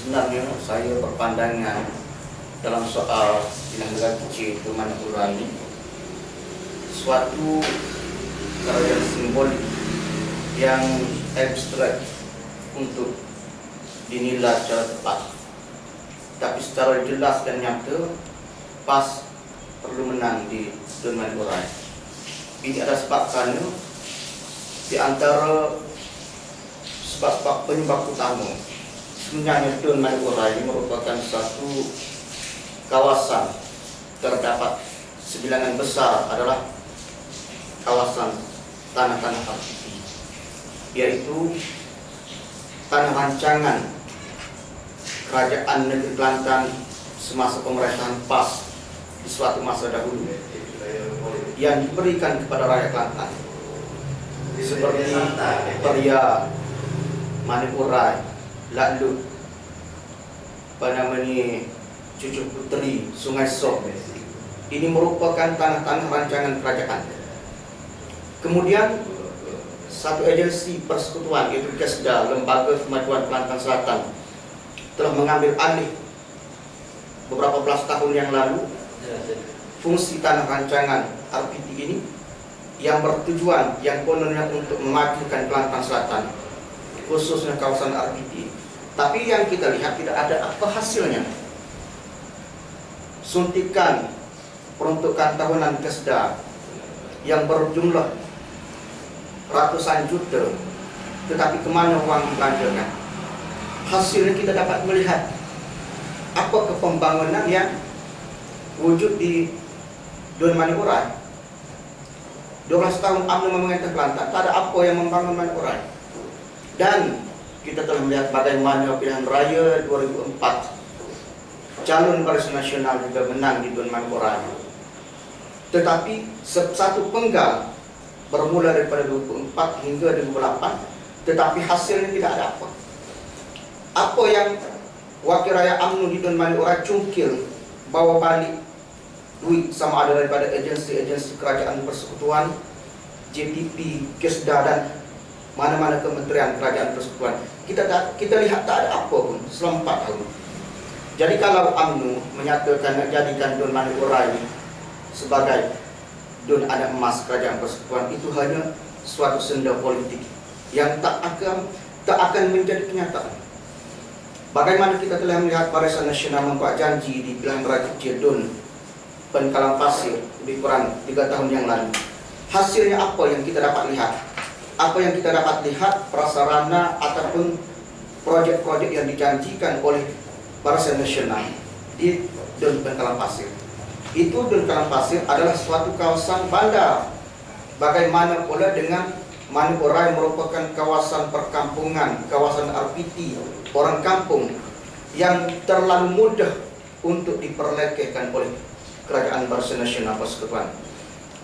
Sebenarnya saya berpandangan dalam soal Pilihan Negara Kecil Tuan Manipura ini suatu karya simbolik yang abstrak untuk dinilai secara tepat, tapi secara jelas dan nyata PAS perlu menang di Tuan Manipura. Ini ada sebab kerana di antara sebab-sebab penyebab utama sebenarnya Tuan Manipura ini merupakan satu kawasan terdapat sebilangan besar adalah kawasan tanah-tanah RPT, yaitu tanah rancangan Kerajaan Negeri Kelantan semasa pemerintahan PAS di suatu masa dahulu yang diberikan kepada rakyat Kelantan seperti Peria, Manipura, Latlut, Cucuk Puteri, Sungai Sok. Ini merupakan tanah-tanah rancangan kerajaan. Kemudian satu agensi persekutuan, yaitu KESDA, Lembaga Kemajuan Kelantan Selatan, telah mengambil alih beberapa belas tahun yang lalu fungsi tanah rancangan RPT ini yang bertujuan yang kononnya untuk memajukan Kelantan Selatan, khususnya kawasan RPT. Tapi yang kita lihat tidak ada apa hasilnya. Suntikan peruntukan tahunan KESDA yang berjumlah ratusan juta, tetapi kemana uang dibelanjakan? Hasilnya kita dapat melihat apa pembangunan yang wujud di Tuan Manipura. 12 tahun UMNO memerintah Kelantan, tak ada apa yang membangun Manipura. Dan kita telah melihat bagaimana pilihan raya 2004 calon Barisan Nasional juga menang di Tuan Manipura. Tetapi satu penggal bermula daripada 2004 hingga 2008, tetapi hasilnya tidak ada apa. Apa yang wakil rakyat UMNO di Tuan Manipura cungkil bawa balik duit sama ada daripada agensi-agensi kerajaan persekutuan, JPP, KESDA dan mana-mana kementerian kerajaan persekutuan. Kita lihat tak ada apa pun selama 4 tahun. Jadi kalau UMNO menyatakan nak jadikan Tuan Manipura ini sebagai Dun anak emas kerajaan persekutuan, itu hanya suatu senda politik yang tak akan menjadi kenyataan. Bagaimana kita telah melihat Barisan Nasional membuat janji di Pilihan Raya Kecil Dun Penkalang Pasir lebih kurang 3 tahun yang lalu. Hasilnya apa yang kita dapat lihat? Apa yang kita dapat lihat prasarana ataupun projek-projek yang dijanjikan oleh Barisan Nasional di Dun Penkalang Pasir. Itu Dun Penkalang Pasir adalah suatu kawasan bandar. Bagaimana pula dengan Manipura yang merupakan kawasan perkampungan, kawasan RPT, orang kampung yang terlalu mudah untuk diperlekehkan oleh Kerajaan Barisan Nasional Persekutuan.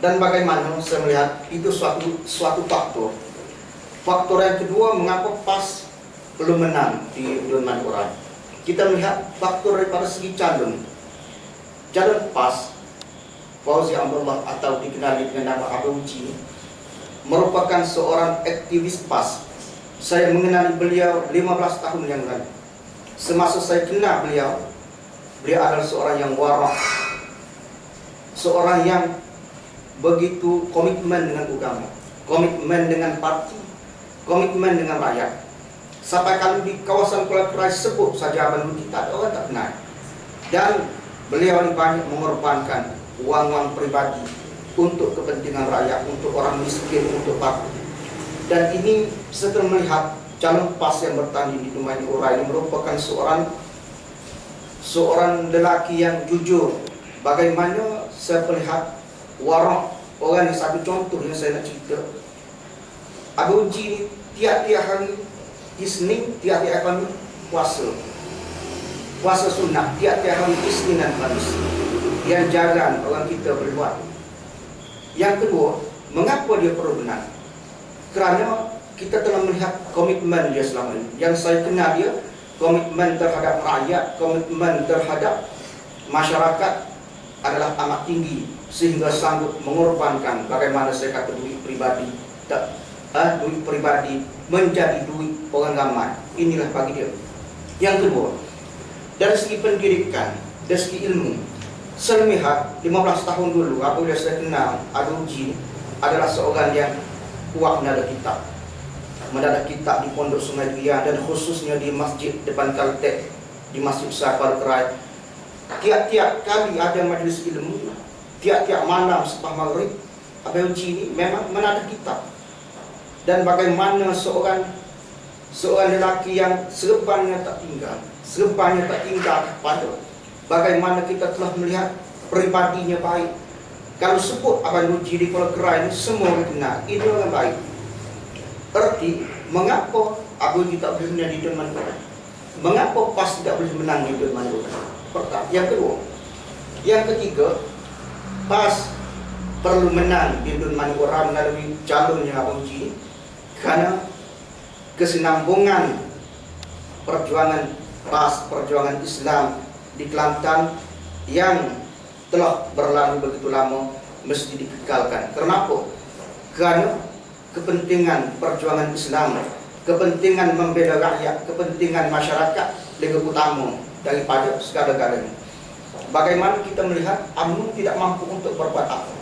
Dan bagaimana saya melihat itu suatu faktor. Faktor yang kedua, mengapa PAS belum menang di Dun Manipura? Kita melihat faktor daripada segi calon. Calon PAS, Fauzi Amrullah atau dikenali dengan nama Abu Uji, merupakan seorang aktivis PAS. Saya mengenali beliau 15 tahun yang lalu. Semasa saya kenal beliau adalah seorang yang warak, seorang yang begitu komitmen dengan agama, komitmen dengan parti, komitmen dengan rakyat. Sampai kalau di kawasan Kuala Kerai sebut saja Abang Ludi, tak ada orang tak kenal. Dan beliau ini banyak mengorbankan uang-uang pribadi untuk kepentingan rakyat, untuk orang miskin, untuk parti. Dan ini setelah melihat calon PAS yang bertanding di Tuan Manipura ini merupakan seorang lelaki yang jujur. Bagaimana saya melihat warak orang ini, satu contoh yang saya nak cerita. Abu Uji ini tiap-tiap hari Isnin, tiap-tiap hari puasa sunnah, tiap-tiap hari Isnin dan Khamis. Yang jarang orang kita berbuat. Yang kedua, mengapa dia perlu benar? Kerana kita telah melihat komitmen dia selama ini. Yang saya kenal dia, komitmen terhadap rakyat, komitmen terhadap masyarakat adalah amat tinggi, sehingga sanggup mengorbankan bagaimana saya kata duit pribadi, duit pribadi menjadi duit orang ramai. Inilah bagi dia. Yang kedua, dari segi pendidikan, dari segi ilmu. Saya melihat 15 tahun dulu, apabila saya kenal Aduji adalah seorang yang kuat mendadak kitab di Pondok Sungai Duyah, dan khususnya di masjid depan Kaltek, di Masjid Besar Kerai. Tiap-tiap kali ada majlis ilmu, tiap-tiap malam selepas maghrib, Aduji ini memang mendadak kitab. Dan bagaimana seorang lelaki yang serbannya tak tinggal kepada bagaimana kita telah melihat pribadinya baik. Kalau sebut Abang Nuji di Kuala Kerai ini, semua orang kenal ini orang baik. Erti mengapa Abu Nuji tak boleh menang di Dun Manurat? Mengapa PAS tidak boleh menang di Dun Manurat? Pertama. Yang kedua, yang ketiga, PAS perlu menang di Dun Manurat melalui calonnya Abu Nuji, karena kesinambungan perjuangan PAS, perjuangan Islam di Kelantan yang telah berlalu begitu lama mesti dikekalkan. Kenapa? Karena kepentingan perjuangan Islam, kepentingan membela rakyat, kepentingan masyarakat lebih utama daripada segala-galanya. Bagaimana kita melihat UMNO tidak mampu untuk berbuat apa?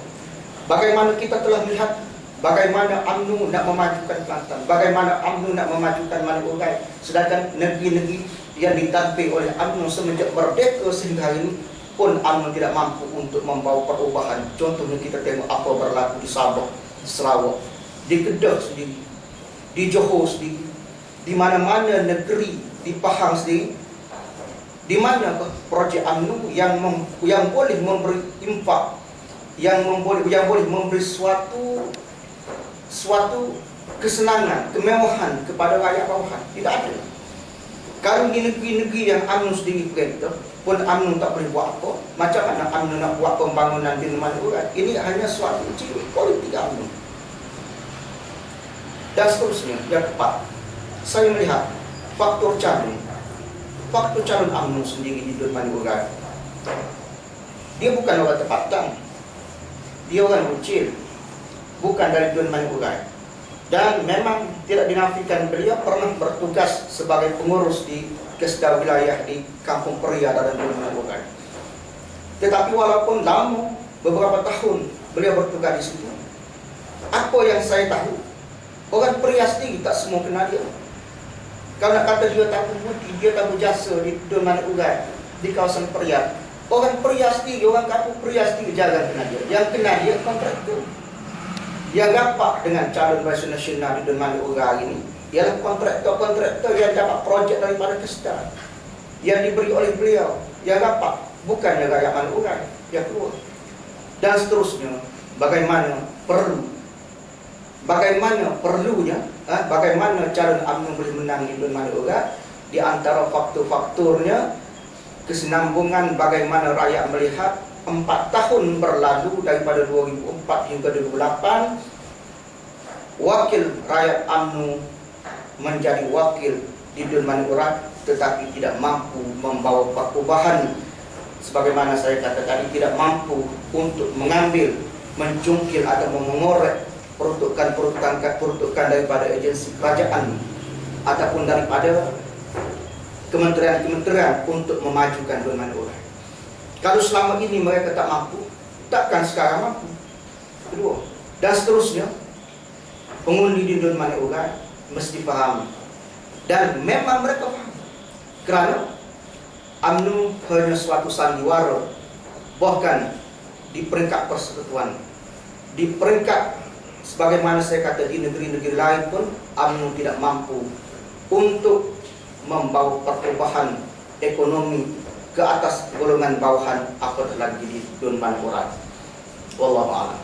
Bagaimana kita telah melihat bagaimana UMNO nak memajukan Kelantan, bagaimana UMNO nak memajukan Maluku, sedangkan negeri-negeri yang ditadbir oleh UMNO semenjak merdeka sehingga hari ini pun UMNO tidak mampu untuk membawa perubahan. Contohnya kita tengok apa berlaku di Sabah, di Sarawak, di Kedah sendiri, di Johor sendiri, di mana-mana negeri, di Pahang sendiri, di mana projek UMNO yang boleh memberi impak, yang boleh memberi suatu kesenangan, kemewahan kepada rakyat bawahan. Tidak ada. Kalau di negeri-negeri yang UMNO sendiri perintah pun UMNO tak boleh buat apa. Macam mana UMNO nak buat pembangunan di Maluku? Ini hanya suatu ciri politik UMNO. Dan seterusnya, yang keempat, saya melihat faktor calon UMNO sendiri di Dun Maluku. Dia bukan orang tempatan, dia orang kecil, bukan dari Dun Maluku. Dan memang tidak dinafikan beliau pernah bertugas sebagai pengurus di Kesda wilayah di Kampung Peria dan Dun Maluku. Tetapi walaupun lama, beberapa tahun beliau bertugas di situ, apa yang saya tahu, orang Peria sendiri tak semua kenal dia. Kalau nak kata dia tahu budi, dia tahu jasa di Dun Maluku, di kawasan Peria, orang Peria sendiri, orang kampung Peria sendiri jarang kenal dia. Yang kenal dia kontraktor. Yang rapat dengan calon barisan nasional di Dun Maluku hari ini ialah kontraktor yang dapat projek daripada Kesda yang diberi oleh beliau. Yang rapat bukannya rakyat Maluku yang keluar. Dan seterusnya, bagaimana perlunya bagaimana calon UMNO boleh menang di Dun Maluku? Di antara faktor-faktornya kesinambungan bagaimana rakyat melihat 4 tahun berlalu daripada 2004 hingga 2008, wakil rakyat UMNO menjadi wakil di Dun Maluku tetapi tidak mampu membawa perubahan. Sebagaimana saya kata tadi, tidak mampu untuk mengambil, mencungkil atau mengorek peruntukan daripada agensi kerajaan ataupun daripada kementerian-kementerian untuk memajukan Dun Maluku. Kalau selama ini mereka tak mampu, takkan sekarang mampu. Kedua, dan seterusnya, pengundi di Dun Maluku mesti faham. Dan memang mereka faham. Kerana UMNO hanya suatu sandiwara. Bahkan di peringkat persekutuan, di peringkat sebagaimana saya kata di negeri-negeri lain pun UMNO tidak mampu untuk membawa perubahan ekonomi ke atas golongan bawahan, apatah lagi di Dun Maluku. Wallahu a'lam.